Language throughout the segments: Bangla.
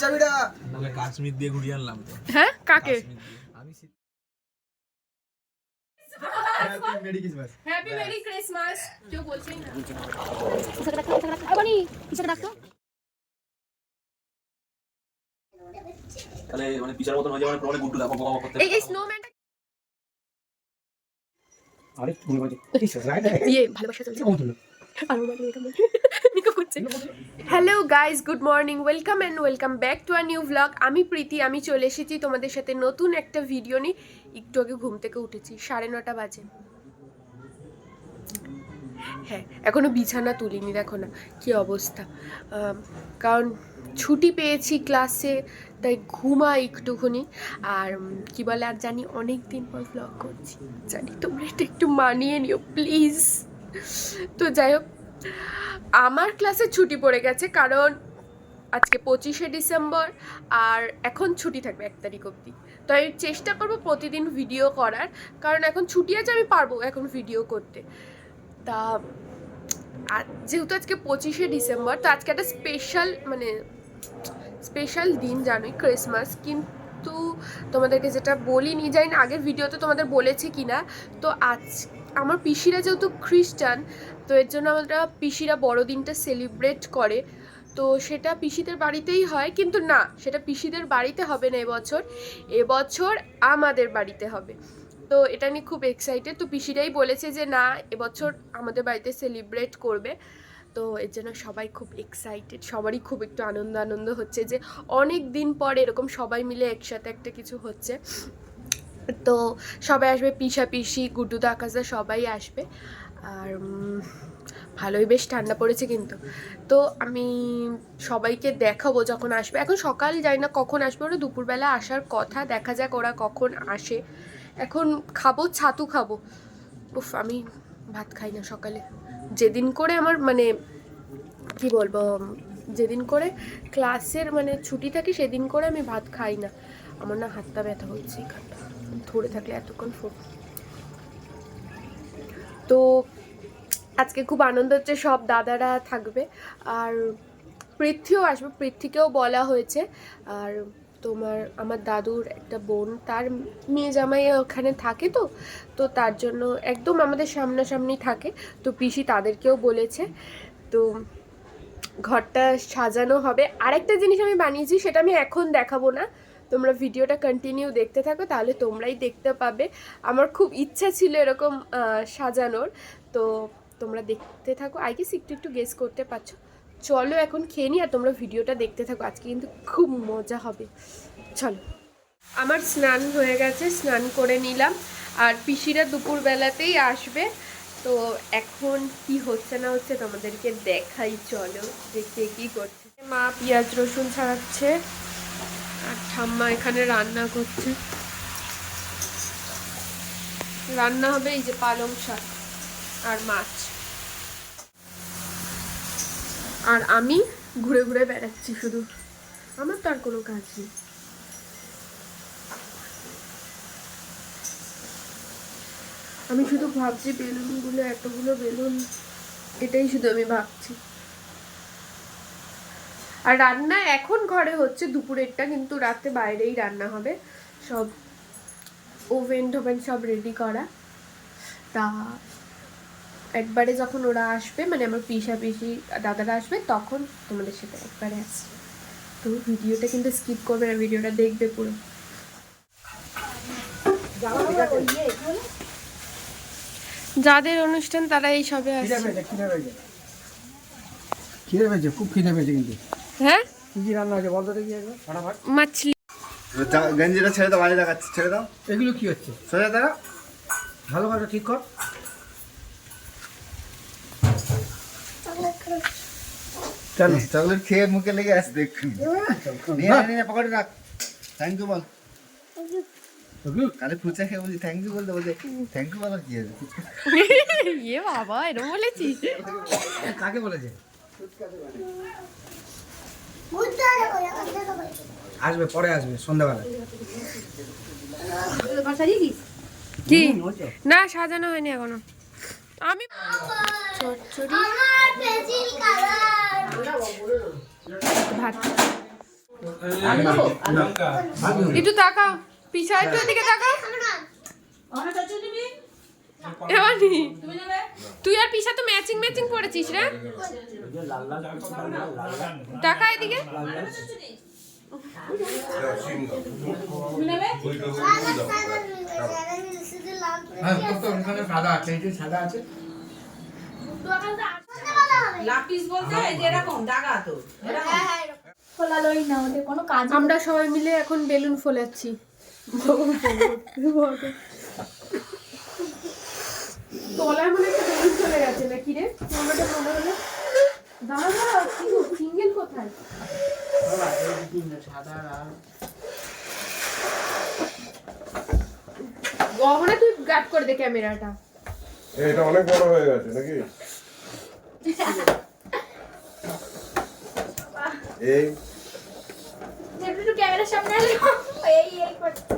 চাবিটা ওকে কাশ্মীর দিয়ে ঘুরিয়ে আনলাম তো। হ্যাঁ কাকে আমি হ্যাপি মেরি ক্রিসমাস কেউ বলছেই না তাহলে মানে পিছার মতন হয়ে যাবে মানে প্রবলেম গুড্ডু দেখো বাবা করতে এই স্নোম্যানটা আরে তুমি বলছো ভালোবাসা চলছে hello guys good morning welcome and welcome back to our new blog. আমি প্রীতি, আমি চলে এসেছি তোমাদের সাথে নতুন একটা ভিডিও নিয়ে। একটু আগে ঘুম থেকে উঠেছি, 9:30 বাজে। হ্যাঁ এখনও বিছানা তুলিনি, দেখো না কী অবস্থা। কারণ ছুটি পেয়েছি ক্লাসে, তাই ঘুমা একটুখানি। আর কি বলে, আর জানি অনেক দিন পর ব্লগ করছি, জানি তোমরা এটা একটু মানিয়ে নিও প্লিজ। তো যাই হোক, আমার ক্লাসে ছুটি পড়ে গেছে কারণ আজকে 25শে ডিসেম্বর আর এখন ছুটি থাকবে 1 তারিখ অবধি। তো আমি চেষ্টা করবো প্রতিদিন ভিডিও করার, কারণ এখন ছুটি আছে, আমি পারবো এখন ভিডিও করতে। তা আর যেহেতু আজকে 25শে ডিসেম্বর, তো আজকে একটা স্পেশাল দিন, জানোই, ক্রিসমাস। কিন্তু তোমাদেরকে যেটা বলিনি, জানি না আগের ভিডিওতে তোমাদের বলেছি কি না, তো আজ আমার পিসিরা যেহেতু খ্রিস্টান, তো এর জন্য আমরা পিসিরা বড়দিনটা সেলিব্রেট করে। তো সেটা পিসিদের বাড়িতেই হয়, কিন্তু না, সেটা পিসিদের বাড়িতে হবে না এবছর আমাদের বাড়িতে হবে। তো এটা নিয়ে খুব এক্সাইটেড। তো পিসিরাই বলেছে যে না, এবছর আমাদের বাড়িতে সেলিব্রেট করবে। তো এর জন্য সবাই খুব এক্সাইটেড, সবারই খুব একটু আনন্দ হচ্ছে যে অনেক দিন পরে এরকম সবাই মিলে একসাথে একটা কিছু হচ্ছে। তো সবাই আসবে, পিসি, গুড্ডুদা, আকাশদা সবাই আসবে। আর ভালোই বেশ ঠান্ডা পড়েছে কিন্তু। তো আমি সবাইকে দেখাবো যখন আসবে। এখন সকাল যাই না কখন আসবে, ওরা দুপুরবেলা আসার কথা, দেখা যাক ওরা কখন আসে। এখন খাবো, ছাতু খাবো। উফ, আমি ভাত খাই না সকালে। যেদিন করে আমার মানে কি বলবো, যেদিন করে ক্লাসের মানে ছুটি থাকে সেদিন করে আমি ভাত খাই না। আমার না হাতটা ব্যথা হচ্ছে, এখানটা ধরে থাকলে এতক্ষণ তো আজকে খুব আনন্দ হচ্ছে, সব দাদারা থাকবে আর পৃথ্বীও আসবে, পৃথ্বীকেও বলা হয়েছে। আর আমার দাদুর একটা বোন, তার মেয়ে জামাই ওখানে থাকে, তো তার জন্য একদম আমাদের সামনাসামনি থাকে। তো পিসি তাদেরকেও বলেছে। তো ঘরটা সাজানো হবে। আরেকটা জিনিস আমি বানিয়েছি, সেটা আমি এখন দেখাবো না, তোমরা ভিডিওটা কন্টিনিউ দেখতে থাকো, তাহলে তোমরাই দেখতে পাবে। আমার খুব ইচ্ছা ছিল এরকম সাজানোর, তো তোমরা দেখতে থাকো। আই গেস একটু গেস করতে পারছো। চলো এখন খেয়ে নিই আর তোমরা ভিডিওটা দেখতে থাকো, আজকে কিন্তু খুব মজা হবে। চলো, আমার স্নান হয়ে গেছে, স্নান করে নিলাম। আর পিসিরা দুপুরবেলাতেই আসবে। তো এখন কি হচ্ছে না হচ্ছে তোমাদেরকে দেখাই, চলো দেখতে কি করছে। মা পেঁয়াজ রসুন ছাড়াচ্ছে আর ঠাম্মা এখানে রান্না করছে। রান্না হবে এই যে পালং শাক আর মাছ। আর আমি ঘুরে ঘুরে বেড়াচ্ছি শুধু, আমার তো আর কোনো কাজ নেই। আমি শুধু ভাবছি বেলুনগুলো, এতগুলো বেলুন, এটাই শুধু আমি ভাবছি। আর রান্না এখন ঘরে হচ্ছে দুপুরেরটা, কিন্তু রাতে বাইরেই রান্না হবে। সব ওভেন সব রেডি করা। তা একবারে যখন ওরা আসবে, মানে আমার পিসি দাদারা আসবে, তখন তোমাদের সাথে একবারে আসবে। তো ভিডিওটা কিন্তু স্কিপ করবে না, ভিডিওটা দেখবে পুরো। যাদের অনুষ্ঠান তারা এই সবে আসছে। খিদে পেয়েছে, খুব খিদে পেয়েছে কিন্তু। হ্যাঁ, কি কি রান্না হয়েছে বলতো দেখি একবার ফটাফট। মাছলি। গেঞ্জিটা ছেড়ে দাও, বাইরে দেখাচ্ছে, ছেড়ে দাও। এগুলো কি হচ্ছে? সোজা দাঁড়া, ভালো করে ঠিক কর। কেন চকলেট খেয়ে মুখে লেগে আসছে দেখুন। নিয়ে পকেটে রাখ। থ্যাংক ইউ বল। কালে ফুচা খেয়ে বলছি থ্যাংক ইউ বলতে বলতে থ্যাংক ইউ বলার কি আছে? ইয়ে বাবা, এরকম বলেছিস? কাকে বলেছে? আসবে, পরে আসবে সন্ধ্যাবেলা। কি না, সাজানো হয়নি এখনো। আমি চচ্চড়ি ভাত একটু তাকাও পিছা, একটু এদিকে তাকাও। এমনি তুই আর পিছা তো ম্যাচিং ম্যাচিং পড়েছিস রে। টাকা এদিকে। সাদা আছে, এই যে সাদা আছে। আমরা সবাই মিলে এখন বেলুন ফোলাচ্ছি। তলায় মনে একটা বেলুন চলে গেছে নাকি রে? মনে হলো দাঁড়া দাঁড়া, সিঙ্গেল কোথায়? গহনা তুই গার্ড করে দে ক্যামেরাটা। এটা অনেক বড় হয়ে গেছে নাকি? এই একটু ক্যামেরার সামনে এলো এই করতে।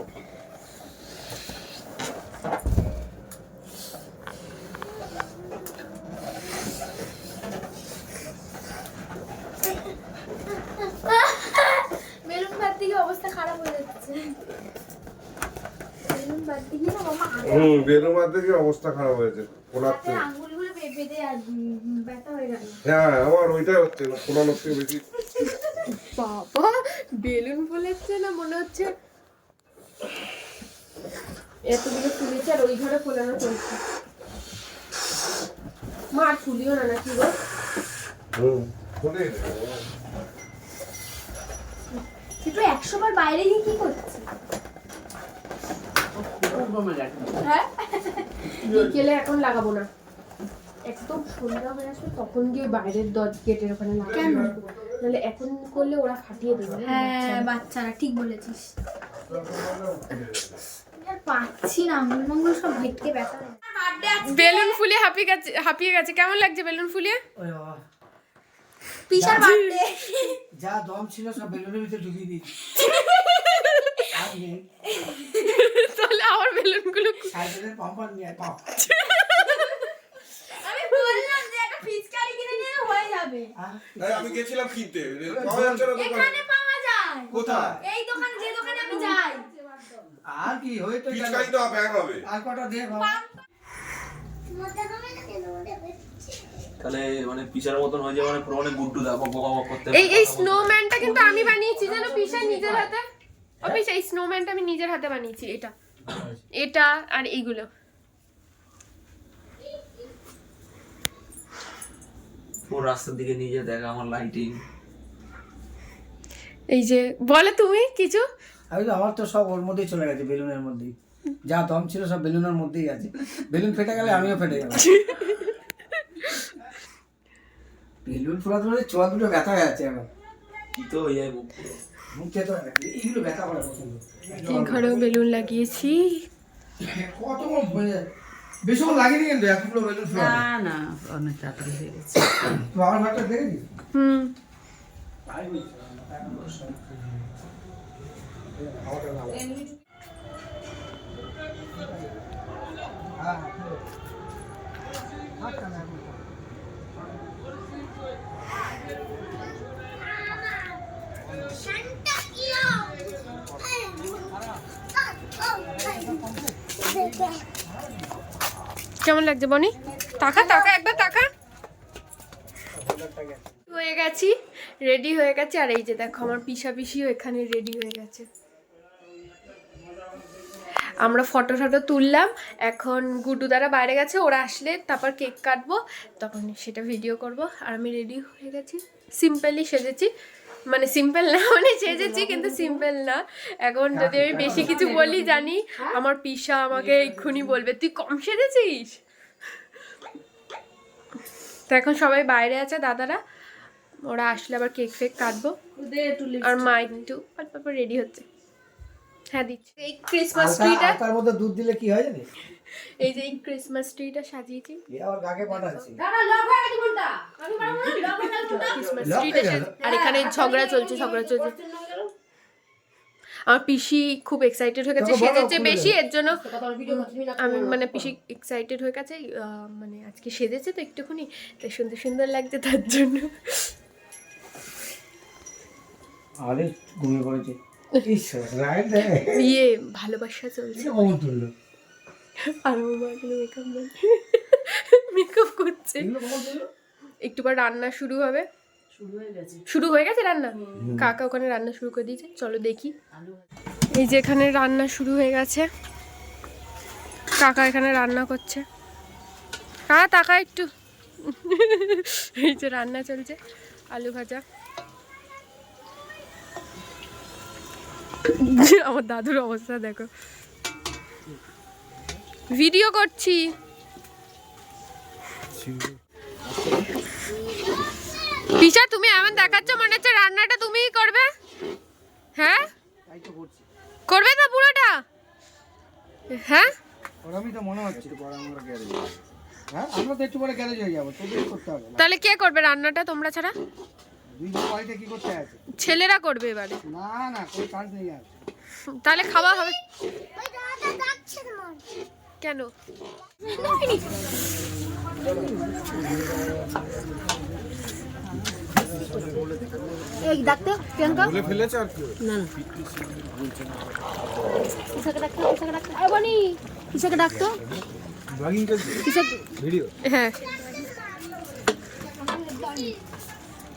বেলুন বাদ দিয়ে অবস্থা খারাপ হয়ে যাচ্ছে। বেলুন বাদ দিয়ে না মামা বেলুন মারতে গিয়ে অবস্থা খারাপ হয়েছে কোলাতে। আঙ্গুলগুলো বেঁধে আর ব্যথা হয়ে গেল। হ্যাঁ আমার ওইটাই হচ্ছে, কোলানোর থেকে বেশি। বাবা বেলুন ফোলাচ্ছে না মনে হচ্ছে এতগুলো ফুলেছে আর ওই ঘরে ফোলানো চলছে। মার ফুলিও না নাকি গো? খুলে একটু 100 বার বাইরে গিয়ে কি করছিস? হ্যাঁ বিকেলে এখন লাগাবো না, একদম সন্ধ্যা হয়ে আসবে তখন গিয়ে বাইরের গেটের ওখানে লাগাবো। কেন? নাহলে এখন করলে ওরা ফাটিয়ে দেবে। হ্যাঁ বাচ্চারা ঠিক বলেছিস। আর পাচ্ছি না, আঙ্গুল মঙ্গুল সব ভেটকে ব্যথা হয়ে যাচ্ছে। বেলুন ফুলিয়ে হাঁপিয়ে গেছে। কেমন লাগছে বেলুন ফুলিয়ে? ওরে বাবা, পিসার বার্থডে। যা দম ছিল সব বেলুনের ভিতরে ঢুকিয়ে দিয়েছি। আর নেই। তাহলে আমার বেলুনগুলো সাইকেলের পাম্পার নিয়ে পাও। আমি বললাম যে একটা পিচকারি কিনে নিয়ে হয়ে যাবে। আমি গেছিলাম কিনতে, পাওয়া যাচ্ছে না দোকানে। এখানে পাওয়া যায়। কোথায়? এই দোকানে, যে দোকানে আমি যাই। আর কি হয়ে তো গেল। পিচকারি তো ব্যাগ হবে। আর কটা দে বাবা। তাহলে মানে পিসার মতন হয়ে যাবে, মানে পুরো অনেক গুড্ডু দেখো বোকা করতে। এই স্নোম্যানটা কিন্তু আমি বানিয়েছি জানো পিসা, নিজের হাতে। ও পিসা এই স্নোম্যানটা আমি নিজের হাতে বানিয়েছি। এটা আর এইগুলো। পুরো রাস্তার দিকে নিয়ে দেখা আমার লাইটিং। এই যে বলে তুমি কিছু। আমি তো আমার তো সব ওর মধ্যেই চলে গেছে, বেলুনের মধ্যেই। যা দম ছিল সব বেলুনের মধ্যেই আছে। বেলুন ফেটে গেলে আমিও ফেটে যাবো। বেলুন ফোলাতে ফোলাতে চোয়া দুটো ব্যথা হয়ে যাচ্ছে এখন। কি তো হয়ে যায় মুখ পুরো। মুখে তো এইগুলো ব্যথা করে পছন্দ। এই ঘরেও বেলুন লাগিয়েছি। কত বেশিক্ষণ লাগেনি কিন্তু এতগুলো বেলুন ফোলাতে। না অনেক তাড়াতাড়ি হয়ে গেছে। তো আমার ঘরটা দেখেছিস? হুম কেমন লাগছে বনি? টাকা একবার টাকা। হয়ে গেছি, রেডি হয়ে গেছে। আর এই যে দেখো আমার পিসিও এখানে রেডি হয়ে গেছে। আমরা ফটো তুললাম। এখন গুড্ডু দ্বারা বাইরে গেছে, ওরা আসলে তারপর কেক কাটবো, তখন সেটা ভিডিও করব। আর আমি রেডি হয়ে গেছি, সিম্পলি সেজেছি। মানে সিম্পল না, মানে সেজেছি কিন্তু সিম্পল না। এখন যদি আমি বেশি কিছু বলি জানি আমার পিসা আমাকে এক্ষুনি বলবে তুই কম সেজেছিস। তো এখন সবাই বাইরে আছে দাদারা, ওরা আসলে আবার কেক ফেক কাটবো। আর মা একটু অল্প রেডি হচ্ছে। হ্যাঁ দিচ্ছি। এই ক্রিসমাস ট্রিটা, তার মধ্যে দুধ দিলে কি হয় জানিস? এই যে এই ক্রিসমাস ট্রিটা সাজিয়েছি। আবার গাকে পাঠাচ্ছি। ক্রিসমাস ট্রিটা আর এখানে ঝগড়া চলছে। আমার পিসি খুব এক্সাইটেড হয়ে গেছে, সেজেছে বেশি, এর জন্য আমি মানে পিসি এক্সাইটেড হয়ে গেছে। মানে আজকে সেজেছে তো একটুখানি, তাই সুন্দর লাগছে তার জন্য। আরে ঘুমিয়ে পড়েছে ইস, রাইট দেয়। ইয়ে ভালোবাসা চলছে অমর তুললো। আর মেকআপ করছে। একটু পর রান্না শুরু হবে। শুরু হয়ে গেছে রান্না? কাকা ওখানে রান্না শুরু করে দিয়েছে, চলো দেখি। এই যে এখানে রান্না শুরু হয়ে গেছে, কাকা এখানে রান্না করছে। কাকা তাকা একটু। এই যে রান্না চলছে, আলু ভাজা। আমার দাদুর অবস্থা দেখো, ভিডিও করছি। পিসা তুমি এমন দেখাচ্ছ মনে হচ্ছে রান্নাটা তুমিই করবে। হ্যাঁ করবে না পুরোটা? হ্যাঁ ওরমই তো মনে হচ্ছে। হ্যাঁ আমরা তো একটু পরে গ্যারেজ হয়ে যাবো, তোদের করতে হবে না। তাহলে কে করবে রান্নাটা তোমরা ছাড়া? দুই জন বাড়িতে কি করতে আছে? ছেলেরা করবে এবারে। না না কোনো চান্স নেই আর। তাহলে খাওয়া হবে কেন? এই ডাকতে প্রিয়াঙ্কা বলে ফেলেছে আর কি। কিসকে ডাকতে আরে বনি কিসকে ডাকতো ব্লগিং করছিস? ভিডিও? হ্যাঁ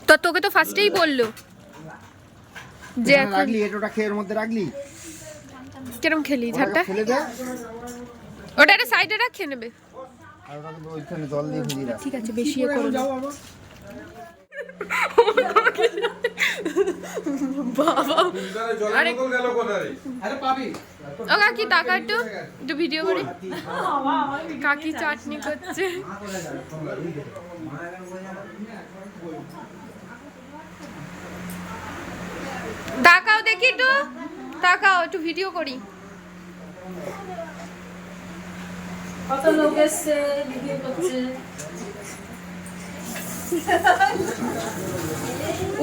তো তোকে তো ফার্স্টেই বললো যে এখন রাখলি এটোটা খেয়ের মধ্যে রাখলি, কিরম খেলি ঝাড়টা, ফেলে দে। ওটা একটা সাইডে রাখ, খেয়ে নেবে। আর ওটাকে ওইখানে জল দিয়ে ভিজিয়ে রাখ। ঠিক আছে, বেশি এ করো না। বাবা জলের বোতল গেল কোথায়? আরে পাবি। ও কাকি টাকা একটু একটু ভিডিও করি। কাকি চাটনি করছে। তাকাও দেখি একটু, তাকাও একটু ভিডিও করি। কত লোক এসছে ভিডিও করছে।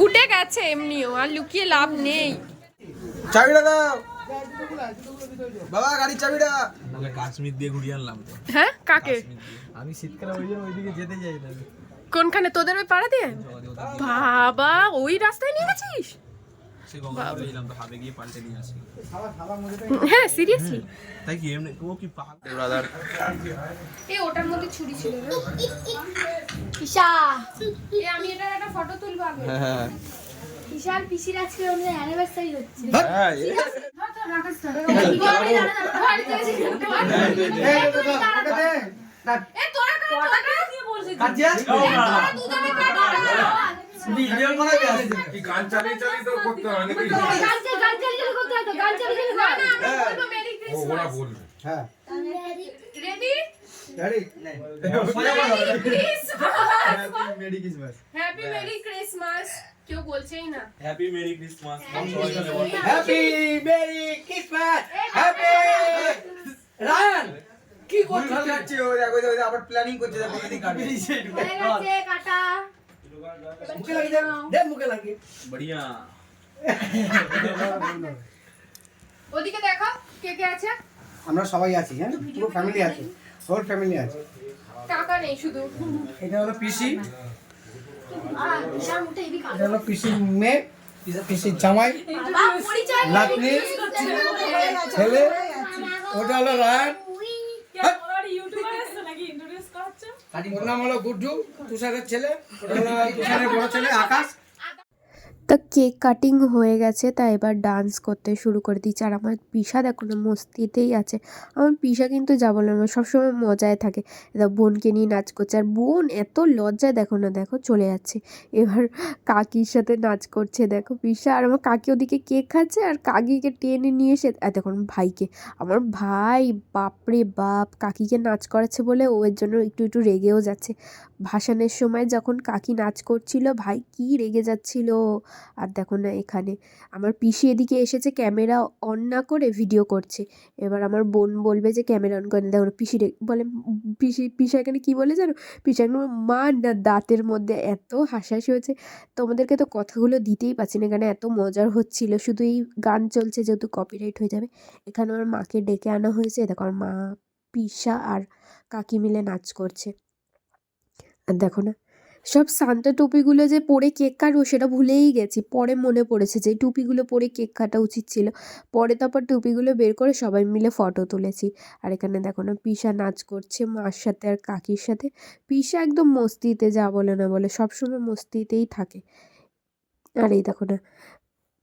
উঠে গেছে এমনিও, আর লুকিয়ে লাভ নেই। চাবিটা দাও বাবা, গাড়ির চাবিটা। কাশ্মীর দিয়ে ঘুরিয়ে আনলাম তো। হ্যাঁ কাকে? আমি শীতকালে ওই জন্য ওইদিকে যেতে চাই না। কোনখানে? তোদের ওই পাড়া দিয়ে? বাবা ওই রাস্তায় নিয়ে গেছিস? সে গঙ্গাপুরে গেলাম তো, হাবে গিয়ে পাল্টে নিয়ে আসি। হ্যাঁ সিরিয়াসলি? তাই কি এমনি ও কি ব্রাদার? এই ওটার মধ্যে ছুরি ছিল না? ঈশা এই আমি এটার একটা ফটো তুলবো আগে। হ্যাঁ ঈশার পিসির আজকে ওদের অ্যানিভার্সারি হচ্ছে হ্যাঁ এ তোরা কাট দিয়ে বলছিস তোরা দুজনে কাট। ভিডিও করে আছে। কি গান চালিয়ে চালিয়ে তো করতে হয় নাকি? গান চালিয়ে করতে হয় তো, গান চালিয়ে না না আমি বলবো মেরি ও ওরা ক্রিসমাস। বলবে। হ্যাঁ ready? Ready merry Christmas. Happy merry Christmas. কেউ বলছেই না। Happy merry Christmas. সবাই মিলে বল। Happy merry Christmas. Happy Ryan কি করছিস? যাচ্ছে ও দেখো আবার প্ল্যানিং করছে দেখো এদিকে কাটবে। হয়ে গেছে কাটা। মুখে লাগিয়ে দে, দে মুখে লাগিয়ে। বড়িয়া। ওদিকে দেখো কে কে আছে। আমরা সবাই আছি, হ্যাঁ পুরো ফ্যামিলি আছে, হোল ফ্যামিলি আছে। টাকা নেই শুধু। এটা হলো পিসি, ঈশার মুখে হেভি কাটা। এটা হলো পিসির মেয়ে, পিসির জামাই, বাপ পরিচয় নাতনি, ছেলে। ওটা হলো রায়ান, ওর নাম হলো গুড্ডু, তুষারের ছেলে। ওটা হলো তুষারের বড় ছেলে আকাশ। তা কেক কাটিং হয়ে গেছে, তা এবার ডান্স করতে শুরু করে দিচ্ছে। আর আমার পিসা দেখো না মস্তিতেই আছে। আমার পিসা কিন্তু যা বললাম না সবসময় মজায় থাকে। এটা বোনকে নিয়ে নাচ করছে, আর বোন এত লজ্জায় দেখো না, দেখো চলে যাচ্ছে। এবার কাকির সাথে নাচ করছে দেখো পিসা, আর আমার কাকি ওদিকে কেক খাচ্ছে, আর কাকিকে টেনে নিয়ে এসে দেখুন ভাইকে, আমার ভাই বাপরে বাপ কাকিকে নাচ করাচ্ছে বলে ও এর জন্য একটু একটু রেগেও যাচ্ছে। ভাসানের সময় যখন কাকি নাচ করছিল ভাই কি রেগে যাচ্ছিল। আর দেখো না এখানে আমার পিসি এদিকে এসেছে ক্যামেরা অন না করে ভিডিও করছে। এবার আমার বোন বলবে যে ক্যামেরা অন করে, দেখো পিসি বলে, পিসা এখানে কি বলে জানো, পিসা মা না দাঁতের মধ্যে। এত হাসাহাসি হয়েছে, তোমাদেরকে তো কথাগুলো দিতেই পারছি না, এখানে এত মজার হচ্ছিল। শুধু এই গান চলছে যেহেতু কপিরাইট হয়ে যাবে। এখানে আমার মাকে ডেকে আনা হয়েছে, দেখো আমার মা পিসা আর কাকি মিলে নাচ করছে। আর দেখো না সব সান্তা টুপিগুলো যে পরে কেক কাটবো সেটা ভুলেই গেছি, পরে মনে পড়েছে যে টুপিগুলো পরে কেক কাটা উচিত ছিল। পরে তারপর টুপিগুলো বের করে সবাই মিলে ফটো তুলেছি। আর এখানে দেখো না পিসা নাচ করছে মার সাথে আর কাকির সাথে। পিসা একদম মস্তিতে, যা বলে না বলে, সবসময় মস্তিতেই থাকে। আর এই দেখো না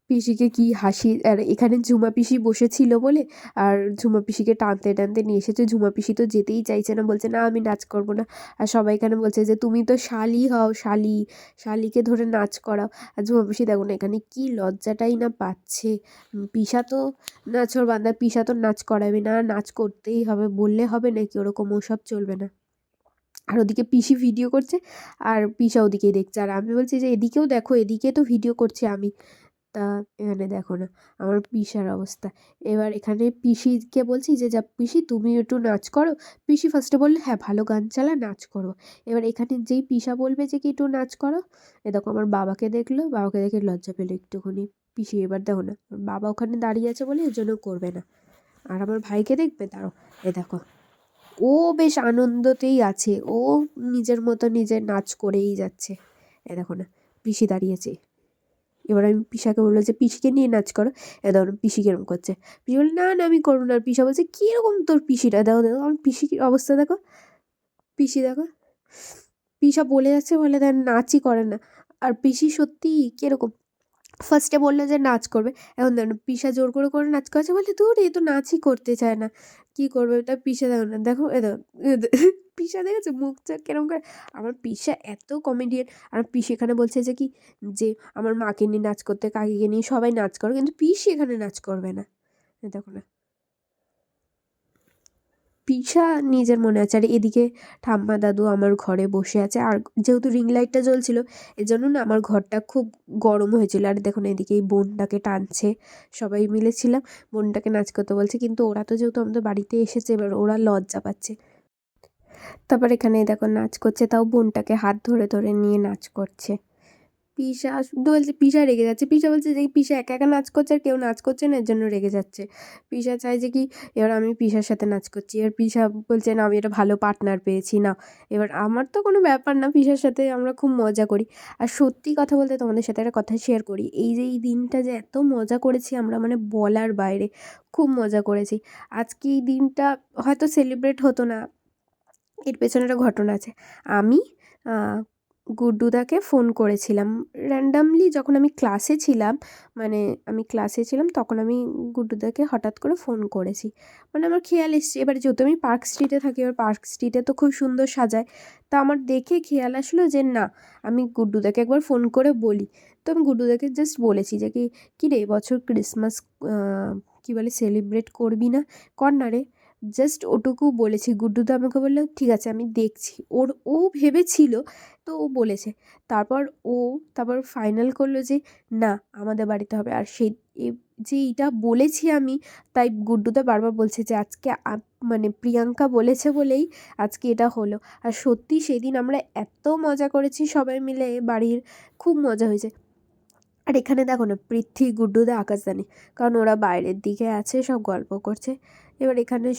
পিসিকে কি হাসি, আর এখানে ঝুমা পিসি বসেছিল বলে আর ঝুমা পিসিকে টানতে টানতে নিয়ে এসেছে। ঝুমা পিসি তো যেতেই চাইছে না, বলছে না আমি নাচ করবো না। আর সবাই এখানে বলছে যে তুমি তো শালি হও, শালিকে ধরে নাচ করাও। আর ঝুমা পিসি দেখো না এখানে কি লজ্জাটাই না পাচ্ছে। পিসা তো নাচর বান্দা, পিসা তো নাচ করাবে না, নাচ করতেই হবে, বললে হবে নাকি, ওরকম ওসব চলবে না। আর ওদিকে পিসি ভিডিও করছে আর পিসা ওদিকেই দেখছে, আর আমি বলছি যে এদিকেও দেখো, এদিকে তো ভিডিও করছি আমি। তা এখানে দেখো না আমার পিসার অবস্থা। এবার এখানে পিসিকে বলছি যে যা পিসি তুমি একটু নাচ করো। পিসি ফার্স্টে বললে হ্যাঁ ভালো গান চালা, নাচ করো। এবার এখানে যেই পিসা বলবে যে কি একটু নাচ করো, এ দেখো আমার বাবাকে দেখলো, বাবাকে দেখে লজ্জা পেলো একটুখানি পিসি। এবার দেখো না বাবা ওখানে দাঁড়িয়ে আছে বলে এর জন্য করবে না। আর আমার ভাইকে দেখবে, দাঁড়ো, এ দেখো ও বেশ আনন্দতেই আছে, ও নিজের মতো নিজের নাচ করেই যাচ্ছে। এ দেখো না পিসি দাঁড়িয়েছে। এবার আমি পিসাকে বললো যে পিসিকে নিয়ে নাচ করো। এ দেখো পিসি কিরম করছে। পিসি বলে না না আমি করবো না। আর পিসা বলছে কীরকম তোর পিসিটা, দেখো দেখো আমার পিসির অবস্থা দেখো, পিসি দেখো। পিসা বলে যাচ্ছে বলে দেন নাচই করে না। আর পিসি সত্যি কীরকম, ফার্স্টে বললো যে নাচ করবে, এখন দেখো পিসা জোর করে করে নাচ করেছে বলে দূর এ তো নাচই করতে চায় না, কী করবে ওটা। পিসা দেখো না, দেখো এ দেখো পিসা দেখেছে মুখ চোখ কেরম করে। আমার পিসা এত কমেডিয়ান। আর পিসি এখানে বলছে যে কি যে আমার মাকে নিয়ে নাচ করতে, কাকিকে নিয়ে সবাই নাচ করো, কিন্তু পিসি এখানে নাচ করবে না। দেখো না পিসা নিজের মনে আছে। আর এদিকে ঠাম্মা দাদু আমার ঘরে বসে আছে, আর যেহেতু রিং লাইটটা জ্বলছিল এর জন্য না আমার ঘরটা খুব গরম হয়েছিল। আর দেখুন এদিকে এই বোনটাকে টানছে, সবাই মিলেছিলাম বোনটাকে নাচ করতে বলছে, কিন্তু ওরা তো যেহেতু আমাদের বাড়িতে এসেছে এবার ওরা লজ্জা পাচ্ছে। তারপর এখানে দেখো নাচ করছে, তাও বোনটাকে হাত ধরে ধরে নিয়ে নাচ করছে। পিসা শুধু বলছে, পিসা রেগে যাচ্ছে। পিসা বলছে যে পিসা একা একা নাচ করছে আর কেউ নাচ করছে না, এর জন্য রেগে যাচ্ছে। পিসা চায় যে কি এবার আমি পিসার সাথে নাচ করছি, এবার পিসা বলছে না আমি একটা ভালো পার্টনার পেয়েছি না। এবার আমার তো কোনো ব্যাপার না, পিসার সাথে আমরা খুব মজা করি। আর সত্যি কথা বলতে তোমাদের সাথে একটা কথা শেয়ার করি, এই যে এই দিনটা যে এত মজা করেছি আমরা, মানে বলার বাইরে খুব মজা করেছি। আজকে এই দিনটা হয়তো সেলিব্রেট হতো না, এর পেছনে একটা ঘটনা আছে। আমি গুড্ডুদাকে ফোন করেছিলাম র্যান্ডামলি যখন আমি ক্লাসে ছিলাম, মানে আমি ক্লাসে ছিলাম তখন আমি গুড্ডুদাকে হঠাৎ করে ফোন করেছি, মানে আমার খেয়াল এসছে। এবার যেহেতু আমি পার্ক স্ট্রিটে থাকি, এবার পার্ক স্ট্রিটে তো খুব সুন্দর সাজায়, তা আমার দেখে খেয়াল আসলো যে না আমি গুড্ডুদাকে একবার ফোন করে বলি। তো আমি গুড্ডুদাকে জাস্ট বলেছি যে কি রে এবছর ক্রিসমাস কী বলে সেলিব্রেট করবি না, কর না রে, জাস্ট ওটুকু বলেছি। গুড্ডুদা আমাকে বললো ঠিক আছে আমি দেখছি। ও ভেবেছিল, তো ও বলেছে। তারপর ফাইনাল করলো যে না আমাদের বাড়িতে হবে। আর সেই যে এইটা বলেছি আমি, তাই গুড্ডুদা বারবার বলছে যে আজকে মানে প্রিয়াঙ্কা বলেছে বলেই আজকে এটা হলো। আর সত্যি সেদিন আমরা এত মজা করেছি সবাই মিলে বাড়ির, খুব মজা হয়েছে। আর এখানে দেখো না পৃথ্বী, গুড্ডুদা, আকাশদানি, কারণ ওরা বাইরের দিকে আছে সব গল্প করছে। এবার এখানে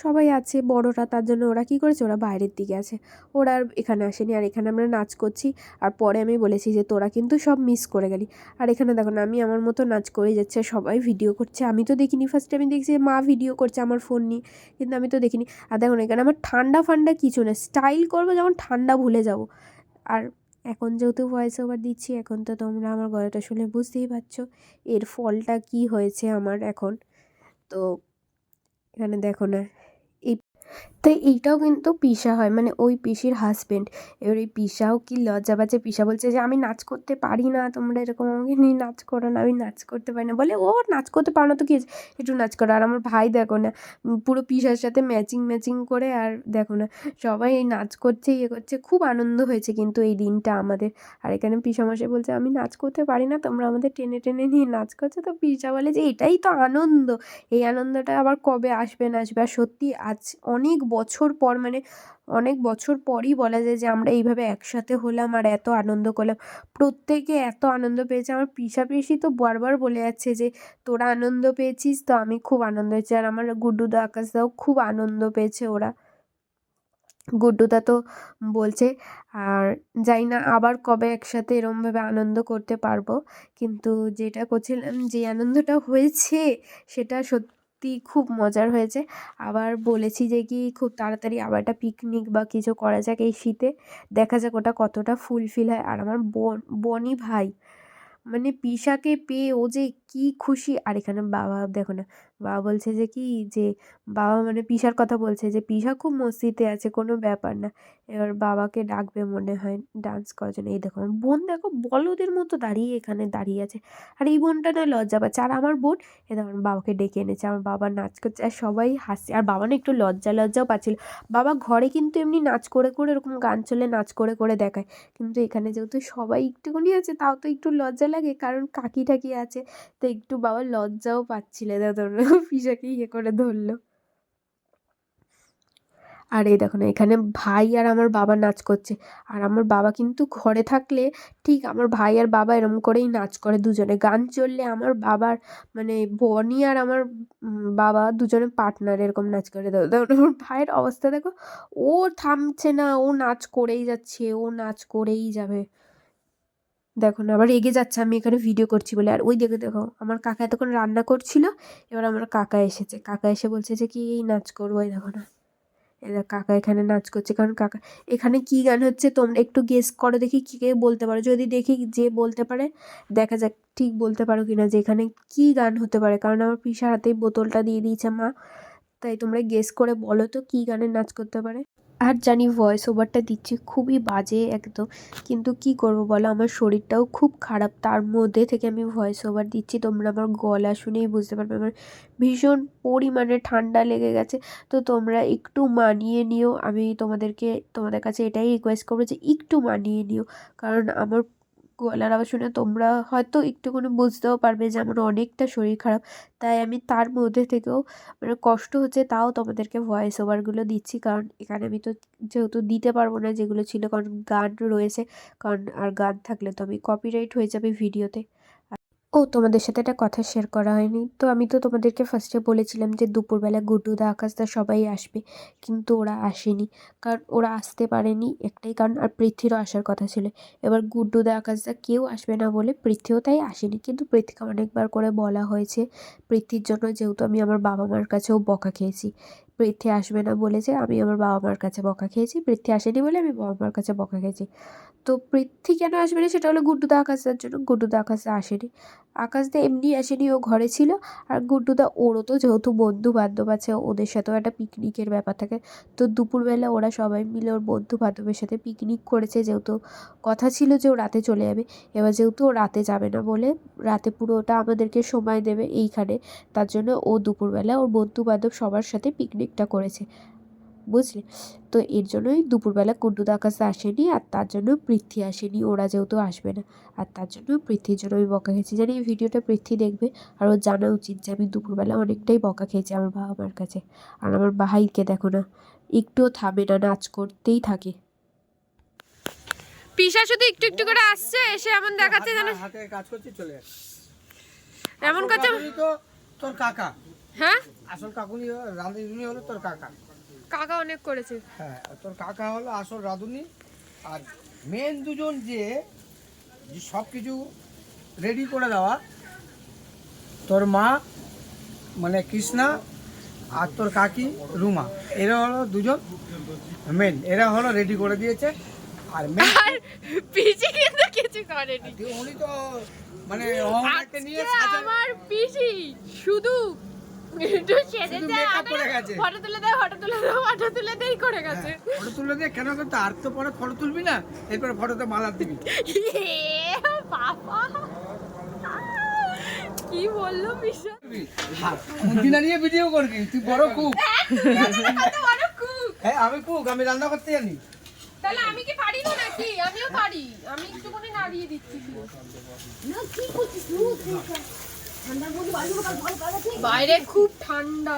সবাই আছে বড়রা, তার জন্য ওরা কী করেছে, ওরা বাইরের দিকে আছে, ওরা আর এখানে আসেনি। আর এখানে আমরা নাচ করছি, আর পরে আমি বলেছি যে তোরা কিন্তু সব মিস করে গেলি। আর এখানে দেখো না আমি আমার মতো নাচ করে যাচ্ছে, সবাই ভিডিও করছে, আমি তো দেখিনি। ফার্স্টে আমি দেখছি মা ভিডিও করছে আমার ফোন নিয়ে, কিন্তু আমি তো দেখিনি। আর দেখো না এখানে আমার ঠান্ডা ফান্ডা কিছু না, স্টাইল করবো যখন ঠান্ডা ভুলে যাব। আর এখন যেহেতু ভয়েস ওভার দিচ্ছি, এখন তো তোমরা আমার গলাটা শুনে বুঝতেই পারছো এর ফলটা কি হয়েছে আমার এখন। তো এখানে দেখো না তাই এইটাও কিন্তু পিসা হয়, মানে ওই পিসির হাজবেন্ড। এবার এই পিসাও কি লজ্জা পাচ্ছে, পিসা বলছে যে আমি নাচ করতে পারি না, তোমরা এরকম আমাকে নিয়ে নাচ করো না, আমি নাচ করতে পারি না। বলে ও নাচ করতে পারো না তো কি হয়েছে, একটু নাচ করো। আর আমার ভাই দেখো না পুরো পিসার সাথে ম্যাচিং করে, আর দেখো না সবাই এই নাচ করছে, ইয়ে করছে, খুব আনন্দ হয়েছে কিন্তু এই দিনটা আমাদের। আর এখানে পিসামশাই বলছে আমি নাচ করতে পারি না, তোমরা আমাদের টেনে টেনে নিয়ে নাচ করছো। তো পিসা বলে যে এটাই তো আনন্দ, এই আনন্দটা আবার কবে আসবে না আসবে। আর সত্যি আজ অনেক বছর পর, মানে অনেক বছর পরই বলা যায় যে আমরা এইভাবে একসাথে হলাম আর এত আনন্দ করলাম, প্রত্যেকে এত আনন্দ পেয়েছে। আমার পিসি তো বারবার বলে যাচ্ছে যে তোরা আনন্দ পেয়েছিস, তো আমি খুব আনন্দ হয়েছি। আর আমার গুড্ডুদা, আকাশদাও খুব আনন্দ পেয়েছে ওরা। গুড্ডুদা তো বলছে, আর জানি না আবার কবে একসাথে এরমভাবে আনন্দ করতে পারবো, কিন্তু যেটা করছিলাম, যে আনন্দটা হয়েছে সেটা সত্যি খুব মজার হয়েছে। আবার বলেছি যে কি খুব তাড়াতাড়ি আবার একটা পিকনিক বা কিছু করা যাক এই শীতে, দেখা যাক ওটা কতটা ফুলফিল হয়। আর আমার বনি ভাই মানে পিসাকে পেয়ে ও যে কি খুশি। আর এখানে বাবা দেখো না, বাবা বলছে যে কি, যে বাবা মানে পিসার কথা বলছে যে পিসা খুব মস্তিতে আছে, কোনো ব্যাপার না। এবার বাবাকে ডাকবে মনে হয় ডান্স করার জন্য। এই দেখো আমার বোন, দেখো বলদের মতো দাঁড়িয়ে এখানে দাঁড়িয়ে আছে। আর এই বোনটা না লজ্জা পাচ্ছে, আর আমার বোন এ দেখো আমার বাবাকে ডেকে এনেছে, আমার বাবা নাচ করছে আর সবাই হাসছে। আর বাবা না একটু লজ্জাও পাচ্ছিল। বাবা ঘরে কিন্তু এমনি নাচ করে করে এরকম গান চলে নাচ করে করে দেখায়, কিন্তু এখানে যেহেতু সবাই একটুখানি আছে তাও তো একটু লজ্জা লাগে, কারণ কাকি টাকি আছে, তো একটু বাবা লজ্জাও পাচ্ছিল। ধরো পিসাকে ইয়ে করে ধরলো। আর এই দেখো না এখানে ভাই আর আমার বাবা নাচ করছে। আর আমার বাবা কিন্তু ঘরে থাকলে ঠিক আমার ভাই আর বাবা এরম করেই নাচ করে, দুজনে গান চললে আমার বাবার মানে বনি আর আমার বাবা দুজনে পার্টনার এরকম নাচ করে। দেখো আমার ভাইয়ের অবস্থা দেখো, ও থামছে না, ও নাচ করেই যাচ্ছে, ও নাচ করেই যাবে। দেখো না আবার রেগে যাচ্ছে আমি এখানে ভিডিও করছি বলে। আর ওই দেখো দেখো আমার কাকা এতক্ষণ রান্না করছিল, এবার আমার কাকা এসেছে, কাকা এসে বলছে যে কি এই নাচ করবো। এই দেখো না এবার কাকা এখানে নাচ করছে, কারণ কাকা এখানে কি গান হচ্ছে তোমরা একটু গেস করো দেখি, কে কে বলতে পারো। যদি দেখি যে বলতে পারে, দেখা যাক ঠিক বলতে পারো কিনা যে এখানে কি গান হতে পারে, কারণ আমার পিসার হাতেই বোতলটা দিয়ে দিয়েছে মা। তাই তোমরা গেস করে বলো তো কী গানের নাচ করতে পারে। আর জানি ভয়েস ওভারটা দিচ্ছি খুবই বাজে একদম, কিন্তু কি করব বলো, আমার শরীরটাও খুব খারাপ, তার মধ্যে থেকে আমি ভয়েস ওভার দিচ্ছি। তোমরা আমার গলা শুনেই বুঝতে পারবে আমার ভীষণ পরিমাণে ঠান্ডা লেগে গেছে। তো তোমরা একটু মানিয়ে নিও, আমি তোমাদের কাছে এটাই রিকোয়েস্ট করবো যে একটু মানিয়ে নিও, কারণ আমার গলার আওয়াজ শুনে তোমরা হয়তো একটুখানি বুঝতেও পারবে যে আমার অনেকটা শরীর খারাপ। তাই আমি তার মধ্যে থেকেও মানে কষ্ট হচ্ছে তাও তোমাদেরকে ভয়েস ওভারগুলো দিচ্ছি, কারণ এখানে আমি তো যেহেতু দিতে পারবো না যেগুলো ছিল, কারণ গান রয়েছে, কারণ আর গান থাকলে তো আমি কপিরাইট হয়ে যাবে ভিডিওতে। ও তোমাদের সাথে একটা কথা শেয়ার করা হয়নি, তো আমি তো তোমাদেরকে ফার্স্টে বলেছিলাম যে দুপুরবেলা গুড্ডুদা আকাশদা সবাই আসবে, কিন্তু ওরা আসেনি, কারণ ওরা আসতে পারেনি একটাই কারণ, আর পৃথ্বীরও আসার কথা ছিল। এবার গুড্ডুদা আকাশদা কেউ আসবে না বলে পৃথ্বীও তাই আসেনি, কিন্তু পৃথ্বীকে অনেকবার করে বলা হয়েছে পৃথ্বীর জন্য, যেহেতু আমি আমার বাবা মার কাছেও বকা খেয়েছি। পৃথ্বী আসবে না বলেছে, আমি আমার বাবা মার কাছে বকা খেয়েছি, পৃথ্বী আসেনি বলে আমি বাবা মার কাছে বকা খেয়েছি। তো পৃথ্বী কেন আসবে না সেটা হলো গুড্ডুদা আকাশদার জন্য, গুড্ডুদা আকাশদা আসেনি, আকাশদা এমনি আসেনি, ও ঘরে ছিল। আর গুড্ডুদা ওরও তো যেহেতু বন্ধু বান্ধব আছে, ওদের সাথেও একটা পিকনিকের ব্যাপার থাকে, তো দুপুরবেলা ওরা সবাই মিলে ওর বন্ধু বান্ধবের সাথে পিকনিক করেছে, যেহেতু কথা ছিল যে ও রাতে চলে যাবে। এবার যেহেতু ও রাতে যাবে না বলে রাতে পুরোটা আমাদেরকে সময় দেবে এইখানে, তার জন্য ও দুপুরবেলা ওর বন্ধু বান্ধব সবার সাথে পিকনিকটা করেছে, বুঝলি। তো এর জন্যই দুপুরবেলা গুড্ডুদা আকাশে আসেনি, আর তার জন্য পৃথ্বী আসেনি, ওরা যেহেতু আসবে না, আর তার জন্য পৃথ্বীর জন্য আমি বকা খেয়েছি। জানি এই ভিডিওটা পৃথ্বী দেখবে, আর ওর জানা উচিত যে আমি দুপুরবেলা অনেকটাই বকা খেয়েছি আমার বাবা মার কাছে। আর আমার ভাইকে দেখো না, একটুও থামে না, নাচ করতেই থাকে। পিসা শুধু একটু একটু করে আসছে, এসে এমন দেখাচ্ছে যেন হাতে কাজ করছি চলে যাচ্ছে, এমন কাছে। তো তোর কাকা, হ্যাঁ আসল কাকুনি রাঁধুনি হলো তোর কাকা। কাকা অনেক করেছে। হ্যাঁ তোর কাকা হলো আসল রাঁধুনি, আর মেন দুজন যে সব কিছু রেডি করে দেওয়া, তোর মা মানে কৃষ্ণা আর তোর কাকি রুমা, এরা হলো দুজন মেন, এরা হলো রেডি করে দিয়েছে। আর মেন আর পিসি কিন্তু কিছু করেনি, উনি তো মানে হোমওয়ার্ককে নিয়ে সাজানো, আমার পিসি শুধু একটু সেজেছে, মেকআপ করে গেছে, ফটো তুলে দাও ফটো তুলে দাও ফটো তুলে দেই করে গেছে। ফটো তুলে দিয়ে কেন করতে, আর তো পরে ফটো তুলবি না, এরপরে ফটোতে মালা দিবি। বাবা কি বললো পিসা, মুদিনা নিয়ে ভিডিও করবি, তুই বড় কুক। হ্যাঁ আমি কুক, আমি রান্না করতে জানি। তাহলে আমি কি পারি না নাকি? আমিও পারি, আমি একটুখানি নাড়িয়ে দিচ্ছি। বাইরে খুব ঠান্ডা,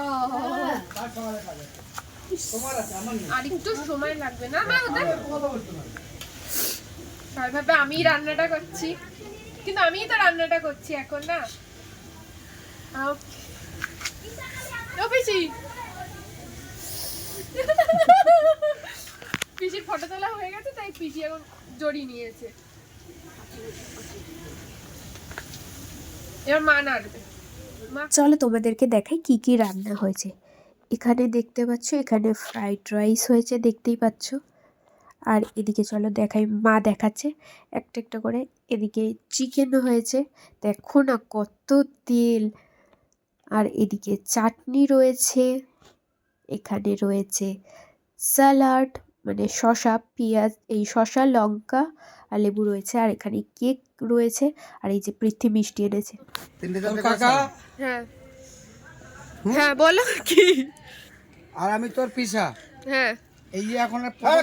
আর একটু সময় লাগবে না মা ওদের। সবাই ভাবে আমি রান্নাটা করছি, কিন্তু আমিই তো রান্নাটা করছি এখন না। ও পিসি ফটো তোলা হয়ে গেছে, তাই পিসি এখন জড়িয়ে নিয়েছে। এবার মা নাড়বে। চলো তোমাদেরকে দেখাই কি কি রান্না হয়েছে। এখানে দেখতে পাচ্ছ, এখানে ফ্রাইড রাইস হয়েছে, দেখতেই পাচ্ছ। আর এদিকে চলো দেখাই, মা দেখাচ্ছে একটা একটা করে। এদিকে চিকেন হয়েছে, দেখো না কত তেল। আর এদিকে চাটনি রয়েছে, এখানে রয়েছে স্যালাড মানে শসা, পেঁয়াজ, এই শসা, লঙ্কা আর লেবু রয়েছে। আর এখানে কেক রয়েছে। আর এই যে পৃথ্বী মিষ্টি এনেছে। তোর কাকা হ্যাঁ হ্যাঁ বলো কি। আর আমি তোর পিসা, হ্যাঁ এই যে এখন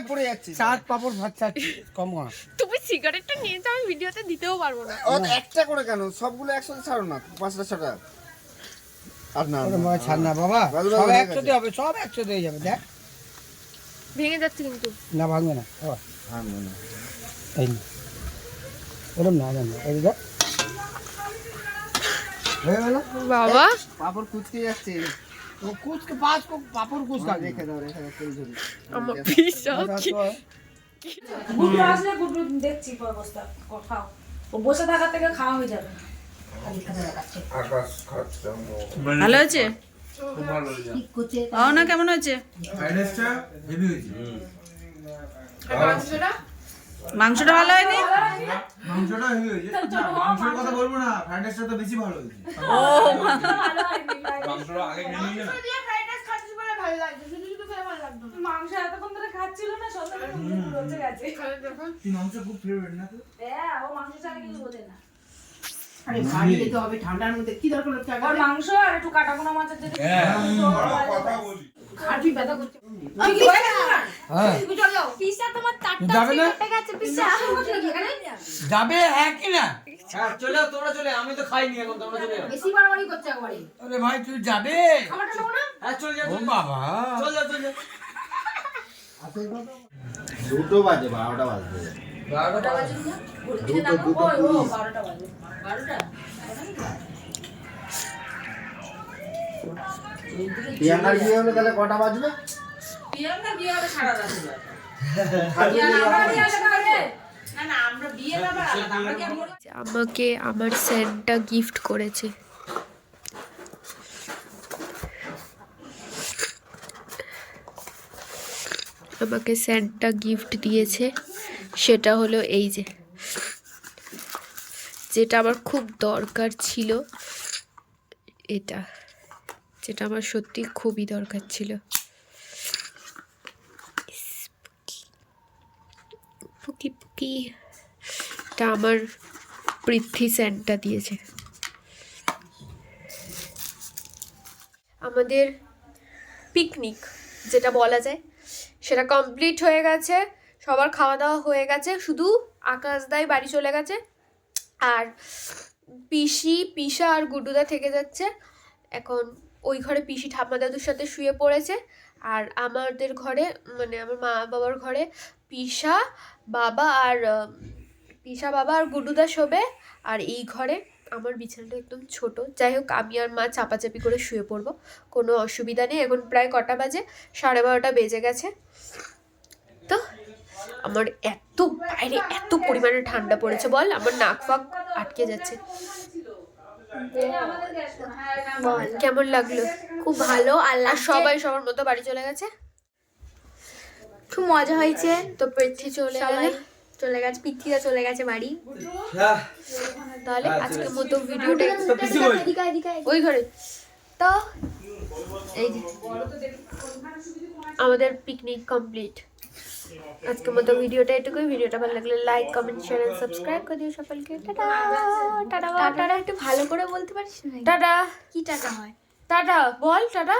পড়ে যাচ্ছে চাট পাপড় ভাত চাচ্ছি কম কর। তুমি সিগারেটটা নিয়েছো, আমি ভিডিওতে দিতেও পারবো না। ও একটা করে কেন, সবগুলো একসাথে ছাড়ো না, 5টা 6টা। আর না ওরে বাবা ছাড় না বাবা, বাবা, সব বাবা, একসাথে হবে, সব একসাথে হয়ে যাবে। দেখ ভেঙে যাচ্ছে কিন্তু। না ভাঙবে না বাবা, হ্যাঁ না এই না ওরম না না এই দেখ হয়ে গেল বাবা পাপড় কুচকে যাচ্ছে। ও কুচকে পাঁচ পাপড় কুচকা রেখে দাও তেল ঝরি। আমার পিসা কি গুড্ডু আসলে গুড্ডু দেখছি অবস্থা, খাও। ও বসে থাকার থেকে খাওয়া হয়ে যাবে। আকাশ খাচ্ছে ভালো হয়েছে? পাও না কেমন হয়েছে? ফ্রাইড রাইসটা হেভি হয়েছে। মাংসটা ভালো হয়নি? মাংসটা হেভি হয়েছে। মাংসের কথা বলবো না, ফ্রাইড রাইসটা তো বেশি ভালো হয়েছে। মাংসটা আগে খেয়ে নিয়ে না। মাংস এতক্ষণ ধরে খাচ্ছিল না, সন্ধ্যাবেলা রোজে গেছে। তুই মাংস খুব ফেভারিট না তো? হ্যাঁ, ও মাংস ছাড়া কিছু বোঝে না। আরে বাড়ি যেতে হবে ঠান্ডার মধ্যে, কি দরকার হচ্ছে ওর মাংস আর একটু কাটা পোনা মাছের যদি কথা বলি। আর তুই ব্যথা করছিস। ওই পিসা, হ্যাঁ পিসা তোমার টাটকা যাবে না? কেটে গেছে পিসা। যাবে হ্যাঁ কি না? হ্যাঁ চলে যাও, তোমরা চলে, আমি তো খাইনি এখন, তোমরা চলে যাও। বেশি বাড়াবাড়ি করছে একবারে। আরে ভাই তুই যাবে? খাবারটা নেবো না? হ্যাঁ চলে যাও, ও বাবা চলে যাও, চলে যাও। 2টো বাজে, 12টা বাজবে। 12টা বাজে না? ঘুরতে না ও 12টা বাজে। 12টা? প্রিয়াঙ্কার বিয়ে হলে তাহলে কটা বাজবে? প্রিয়াঙ্কা বিয়ে হবে সারা রাত। আমরা বিয়ে হবে না না, আমরা বিয়ে হবে আলাদা। আমরা কি আমাকে আমার সেন্টটা গিফট করেছে। আমাকে সেন্টটা গিফট দিয়েছে, সেটা হলো এই যে, যেটা আমার খুব দরকার ছিল। এটা যেটা আমার সত্যি খুবই দরকার ছিল। পুকি পুকি, এটা আমার পৃথ্বী সেন্টটা দিয়েছে। আমাদের পিকনিক যেটা বলা যায় সেটা কমপ্লিট হয়ে গেছে, সবার খাওয়া দাওয়া হয়ে গেছে, শুধু আকাশদাই বাড়ি চলে গেছে। আর পিসি, পিসা আর গুড্ডুদা থেকে যাচ্ছে। এখন ওই ঘরে পিসি ঠাম্মা দাদুর সাথে শুয়ে পড়েছে। আর আমাদের ঘরে মানে আমার মা বাবার ঘরে পিসা বাবা আর গুড্ডুদা শোবে। আর এই ঘরে আমার বিছানাটা একদম ছোট। যাই হোক, আমি আর মা চাপাচাপি করে শুয়ে পড়বো, কোনো অসুবিধা নেই। এখন প্রায় কটা বাজে, 12:30 বেজে গেছে। তো আমার এত বাইরে এত পরিমাণে ঠান্ডা পড়েছে, বল, আমার নাক ফাক আটকে যাচ্ছে। বল কেমন লাগলো? খুব ভালো। আর আর সবাই সবার মতো বাড়ি চলে গেছে, খুব মজা হয়েছে। তো পৃথ্বী চলে সবাই গেলে। চলে গেছে, পিথিরা চলে গেছে বাড়ি। তাহলে আজকের মতো ভিডিওটা এদিকে এদিকে ওই ঘরে। তো এই যে আমাদের পিকনিক কমপ্লিট। আজকের মতো ভিডিওটা এটুকুই। ভিডিওটা ভালো লাগলে like, comment, share and subscribe করে দিও সকলকে। টাটা টাটা টাটা টাটা একটু ভালো করে বলতে পারিস না? টাটা কি টাটা হয়? টাটা বল, টাটা।